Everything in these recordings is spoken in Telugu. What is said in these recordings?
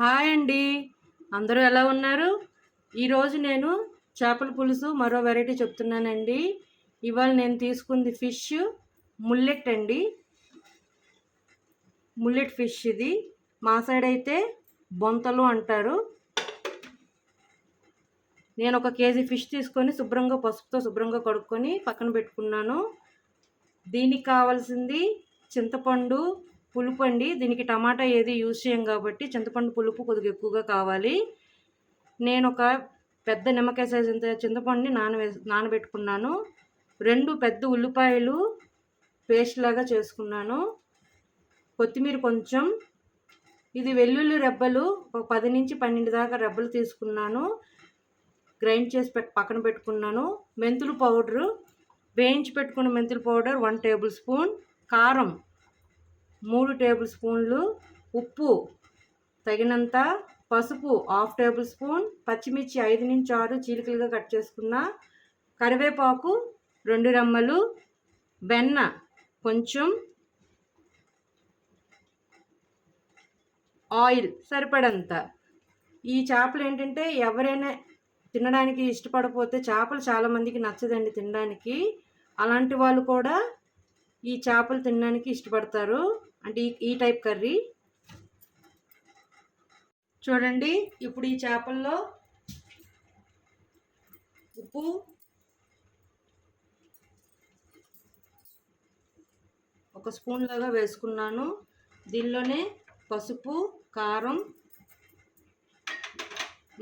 హాయ్ అండి, అందరూ ఎలా ఉన్నారు? ఈరోజు నేను చేపల పులుసు మరో వెరైటీ చెప్తున్నానండి. ఇవాళ నేను తీసుకుంది ఫిష్ ముల్లెట్ అండి. ముల్లెట్ ఫిష్ ఇది మా సైడ్ అయితే బొంతలు అంటారు. నేను 1 కేజీ ఫిష్ తీసుకొని శుభ్రంగా పసుపుతో శుభ్రంగా కడుక్కొని పక్కన పెట్టుకున్నాను. దీనికి కావాల్సింది చింతపండు పులుపు అండి. దీనికి టమాటా ఏది యూజ్ చేయం కాబట్టి చింతపండు పులుపు కొద్దిగా ఎక్కువగా కావాలి. నేను ఒక పెద్ద నిమ్మకాయ సైజు అంత చింతపండుని నానబెట్టుకున్నాను. 2 పెద్ద ఉల్లిపాయలు పేస్ట్ లాగా చేసుకున్నాను. కొత్తిమీర కొంచెం, ఇది వెల్లుల్లి రెబ్బలు ఒక 10 నుంచి 12 దాకా రెబ్బలు తీసుకున్నాను. గ్రైండ్ చేసి పక్కన పెట్టుకున్నాను. మెంతులు పౌడరు, వేయించి పెట్టుకున్న మెంతుల పౌడర్ 1 టేబుల్ స్పూన్, కారం 3 టేబుల్ స్పూన్లు, ఉప్పు తగినంత, పసుపు 1/2 టేబుల్ స్పూన్, పచ్చిమిర్చి 5 నుంచి 6 చీలికలుగా కట్ చేసుకున్న, కరివేపాకు 2 రెమ్మలు, వెన్న కొంచెం, ఆయిల్ సరిపడంత. ఈ చేపలు ఏంటంటే ఎవరైనా తినడానికి ఇష్టపడకపోతే, చేపలు చాలామందికి నచ్చదండి తినడానికి, అలాంటి వాళ్ళు కూడా ఈ చేపలు తినడానికి ఇష్టపడతారు. అంటే ఈ టైప్ కర్రీ చూడండి. ఇప్పుడు ఈ చేపల్లో ఉప్పు, ఒక స్పూన్ లాగా వేసుకున్నాను. దీనిలోనే పసుపు, కారం,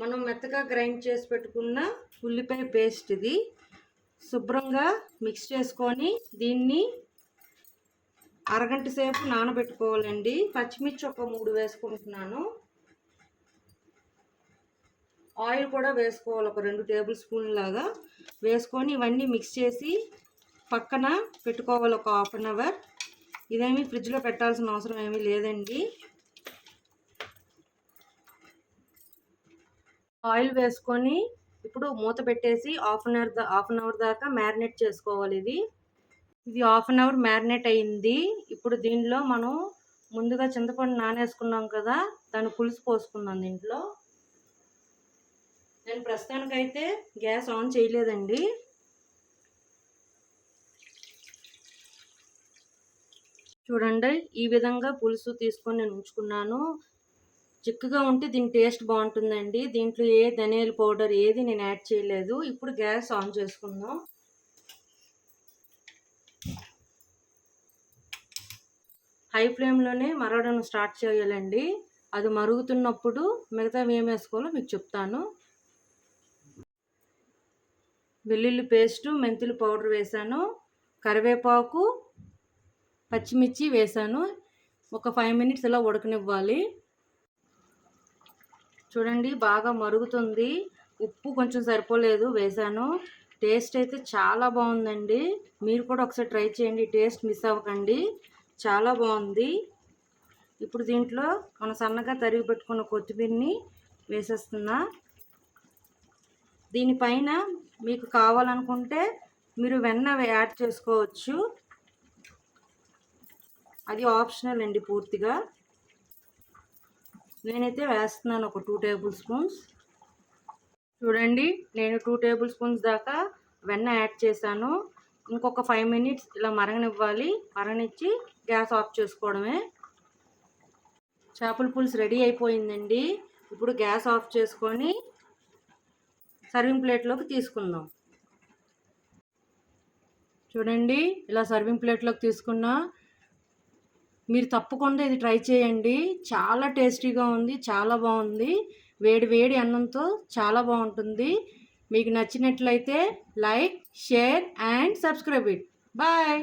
మనం మెత్తగా గ్రైండ్ చేసి పెట్టుకున్న ఉల్లిపాయ పేస్ట్, ఇది శుభ్రంగా మిక్స్ చేసుకొని దీన్ని అరగంట సేపు నానబెట్టుకోవాలండి. పచ్చిమిర్చి ఒక 3 వేసుకుంటున్నాను. ఆయిల్ కూడా వేసుకోవాలి, ఒక 2 టేబుల్ స్పూన్ లాగా వేసుకొని ఇవన్నీ మిక్స్ చేసి పక్కన పెట్టుకోవాలి ఒక 1/2 అవర్. ఇదేమీ ఫ్రిడ్జ్లో పెట్టాల్సిన అవసరం ఏమీ లేదండి. ఆయిల్ వేసుకొని ఇప్పుడు మూత పెట్టేసి హాఫ్ అన్ అవర్ దాకా మ్యారినేట్ చేసుకోవాలి. ఇది హాఫ్ అన్ అవర్ మ్యారినేట్ అయింది. ఇప్పుడు దీనిలో మనం ముందుగా చింతపండు నానేసుకున్నాం కదా, దాన్ని పులుసు పోసుకున్నాం దీంట్లో. నేను ప్రస్తుతానికైతే గ్యాస్ ఆన్ చేయలేదండి. చూడండి, ఈ విధంగా పులుసు తీసుకొని నేను ఉంచుకున్నాను. చిక్కగా ఉంటే దీని టేస్ట్ బాగుంటుందండి. దీంట్లో ఏ ధనియాల పౌడర్ ఏది నేను యాడ్ చేయలేదు. ఇప్పుడు గ్యాస్ ఆన్ చేసుకుందాం. హై ఫ్లేమ్లోనే మరగడం స్టార్ట్ చేయాలండి. అది మరుగుతున్నప్పుడు మిగతా ఏం వేసుకోవాలో మీకు చెప్తాను. వెల్లుల్లి పేస్టు, మెంతులు పౌడర్ వేసాను, కరివేపాకు, పచ్చిమిర్చి వేసాను. ఒక 5 మినిట్స్ ఇలా ఉడకనివ్వాలి. చూడండి, బాగా మరుగుతుంది. ఉప్పు కొంచెం సరిపోలేదు, వేసాను. టేస్ట్ అయితే చాలా బాగుందండి. మీరు కూడా ఒకసారి ట్రై చేయండి, టేస్ట్ మిస్ అవ్వకండి, చాలా బాగుంది. ఇప్పుడు దీంట్లో మనం సన్నగా తరిగి పెట్టుకున్న కొత్తిమీరని వేసేస్తున్నా. దీనిపైన మీకు కావాలనుకుంటే మీరు వెన్న యాడ్ చేసుకోవచ్చు, అది ఆప్షనల్ అండి పూర్తిగా. నేనైతే వేస్తున్నాను ఒక 2 టేబుల్ స్పూన్స్. చూడండి, నేను 2 టేబుల్ స్పూన్స్ దాకా వెన్న యాడ్ చేశాను. ఇంకొక 5 మినిట్స్ ఇలా మరగనివ్వాలి. మరగనిచ్చి గ్యాస్ ఆఫ్ చేసుకోవడమే. చేపల పులుసు రెడీ అయిపోయిందండి. ఇప్పుడు గ్యాస్ ఆఫ్ చేసుకొని సర్వింగ్ ప్లేట్లోకి తీసుకుందాం. చూడండి, ఇలా సర్వింగ్ ప్లేట్లోకి తీసుకున్నా. మీరు తప్పకుండా ఇది ట్రై చేయండి, చాలా టేస్టీగా ఉంది, చాలా బాగుంది. వేడి వేడి అన్నంతో చాలా బాగుంటుంది. మీకు నచ్చినట్లయితే like, share and subscribe it. Bye.